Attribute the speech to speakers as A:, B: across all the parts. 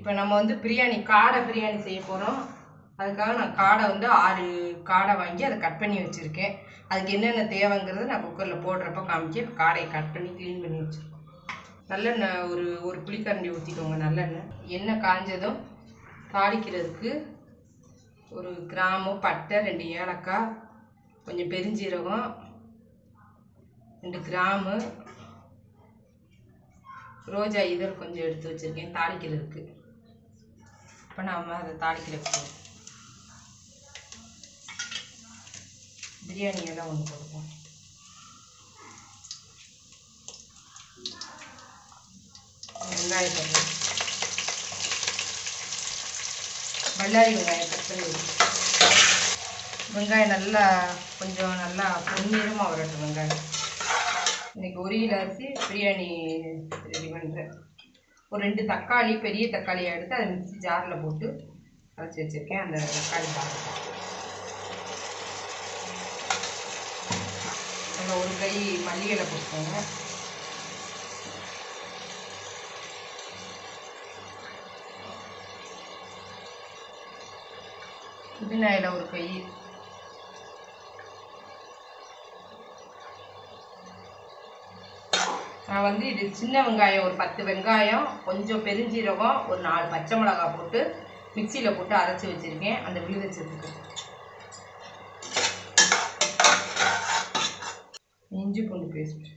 A: இப்போ நம்ம வந்து பிரியாணி காடை பிரியாணி செய்ய போகிறோம். அதுக்காக நான் காடை வந்து 6 காடை வாங்கி அதை கட் பண்ணி வச்சுருக்கேன். அதுக்கு என்னென்ன தேவைங்கிறத நான் குக்கரில் போடுறப்ப காமிக்க காடையை கட் பண்ணி க்ளீன் பண்ணி வச்சுருக்கேன். நல்லெண்ணெய் ஒரு புளிக்கரண்டி ஊற்றிக்கோங்க. நல்லெண்ணெய் எண்ணெய் காஞ்சதும் தாளிக்கிறதுக்கு ஒரு கிராம்பு, பட்டை, 2 ஏலக்காய், கொஞ்சம் பெருஞ்சீரகம், 2 கிராம்பு, ரோஜா இதழ் கொஞ்சம் எடுத்து வச்சுருக்கேன் தாளிக்கிறதுக்கு. இப்போ நாம் அதை தாளிக்கிறதுக்கு பிரியாணி எல்லாம் ஒன்று போடுவோம். வெங்காயம் பல்லாரி வெங்காயம் கட் பண்ணி வெங்காயம் நல்லா கொஞ்சம் நல்லா பொன்னிறமாக வரட்டும். வெங்காயம் இன்றைக்கி 1 கிலோ அரிசி பிரியாணி ரெடி பண்ணுறேன். ஒரு 2 தக்காளி, பெரிய தக்காளியை எடுத்து அதை மிக்ஸி ஜாரில் போட்டு அரைச்சி வச்சுருக்கேன். அந்த தக்காளி பாருங்கள். அதில் ஒரு கை மல்லி இலை போட்டுக்கோங்க. புதினா இலை ஒரு கை, நான் வந்து இது சின்ன வெங்காயம் ஒரு 10 வெங்காயம், கொஞ்சம் பெருஞ்சீரகம், ஒரு 4 பச்சை மிளகாய் போட்டு மிக்சியில் போட்டு அரைச்சி வச்சுருக்கேன். அந்த விழுதை சேர்த்துக்கு இஞ்சி பூண்டு பேஸ்ட்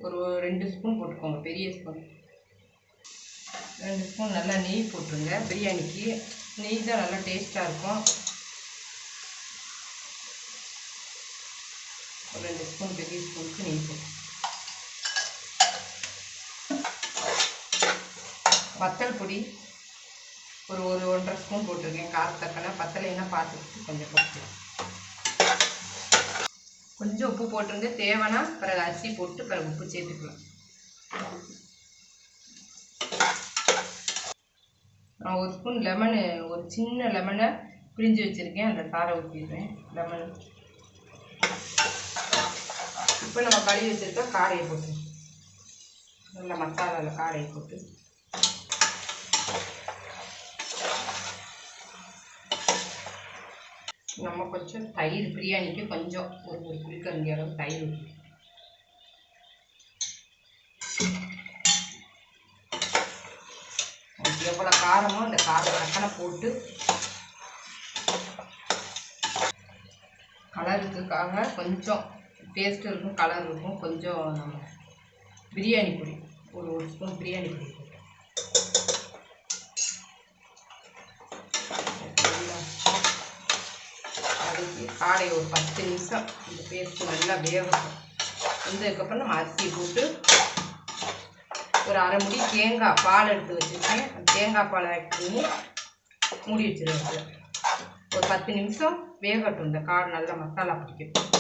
A: ஒரு 2 ஸ்பூன் போட்டுக்கோங்க. பெரிய ஸ்பூன் 2 ஸ்பூன் நல்லா நெய் போட்டுருங்க. பிரியாணிக்கு நெய் தான் நல்லா டேஸ்ட்டாக இருக்கும். ஒரு 2 ஸ்பூன் பெரிய ஸ்பூனுக்கு நெய் போட்டு வத்தல் பொடி ஒரு 1.5 ஸ்பூன் போட்டிருக்கேன். காரத்தக்கனை பத்தலைன்னா பார்த்துட்டு கொஞ்சம் போட்டுக்கலாம். கொஞ்சம் உப்பு போட்டுருங்க. தேவைன்னா பிறகு அரிசி போட்டு பிறகு உப்பு சேர்த்துக்கலாம். நான் 1 ஸ்பூன் லெமனு, ஒரு சின்ன லெமனை பிழிஞ்சு வச்சுருக்கேன். அந்த சாரை ஊற்றிடுறேன். லெமனு இப்போ நம்ம கழுவி வச்சுருக்க காடையை போட்டு நல்லா மசாலாவில் காடையை போட்டு நம்ம கொஞ்சம் தயிர், பிரியாணிக்கு கொஞ்சம் ஒரு புளிக்கரண்டி அளவு தயிர் ஊற்றி எவ்வளோ காரமோ அந்த காரம் தக்கனை போட்டு கலருக்காக கொஞ்சம் டேஸ்ட் இருக்கும், கலர் இருக்கும். கொஞ்சம் நம்ம பிரியாணி பொடி ஒரு 1 ஸ்பூன் பிரியாணி பொடி போட்டு அதுக்கு காடையை ஒரு 10 நிமிஷம் இந்த பேஸ்ட்டு நல்லா வேகட்டும். வந்ததுக்கப்புறம் நம்ம அரிசி போட்டு ஒரு அரை முடி தேங்காய் பால் எடுத்து வச்சுருக்கேன். அந்த தேங்காய் பால் ஆட் பண்ணி மூடி வச்சுருவேன். ஒரு 10 நிமிஷம் வேகட்டும். இந்த காடை நல்லா மசாலா பிடிக்கும்.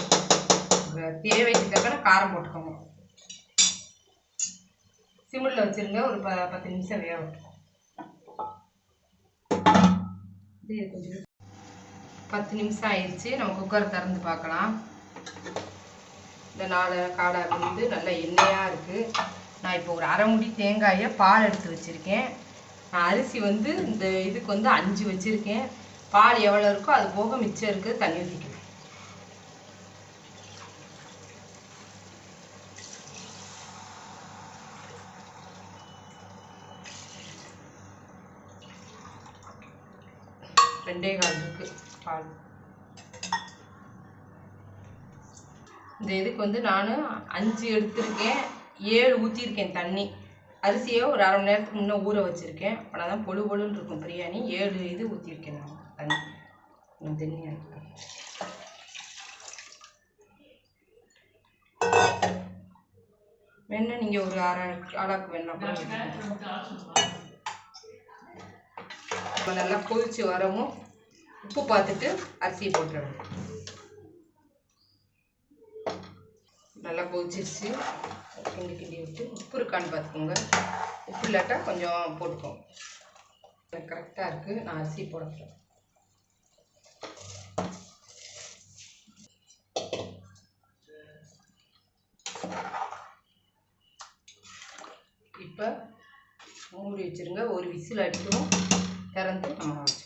A: தேவைக்கு தக்கன காரம் போட்டுக்கோங்க. சிம்மில் வச்சுருங்க. ஒரு 10 நிமிஷம் வேகட்டும். இது கொஞ்சம் 10 நிமிஷம் ஆயிடுச்சு. நம்ம குக்கரை திறந்து பார்க்கலாம். இந்த 4 காடை வந்து நல்லா எண்ணெயாக இருக்குது. நான் இப்போ ஒரு அரை முடி தேங்காயை பால் எடுத்து வச்சுருக்கேன். நான் அரிசி வந்து இந்த இதுக்கு வந்து 5 வச்சுருக்கேன். பால் எவ்வளோ இருக்கோ அது போக மிச்சம் இருக்குது. தண்ணி ஊற்றிக்கிறேன். ரெண்டே கால் இருக்கு பால். இந்த இதுக்கு வந்து நான் 5 எடுத்திருக்கேன். 7 ஊற்றிருக்கேன் தண்ணி. அரிசியை ஒரு அரை மணி நேரத்துக்கு முன்னே ஊற வச்சுருக்கேன். ஆனால் தான் பொழு பொழுன்னு இருக்கும் பிரியாணி. 7 இது ஊற்றிருக்கேன் நான் தண்ணி. தண்ணி வேணா நீங்கள் ஒரு அரை ஆளாக்கு வேணா நல்லா கொதிச்சு வரவும் உப்பு பார்த்துட்டு அரிசியை போட்டுருவேன். நல்லா கொதிச்சிருச்சு. கிண்டி கிண்டி விட்டு உப்பு இருக்கான்னு பார்த்துக்கோங்க. உப்பு இல்லாட்டா கொஞ்சம் போட்டுக்கோங்க. கரெக்டாக இருக்குது. நான் அரிசி போடுறேன். இப்போ மூடி வச்சுருங்க. ஒரு விசில் அடிக்கணும். திறந்து நம்ம வச்சு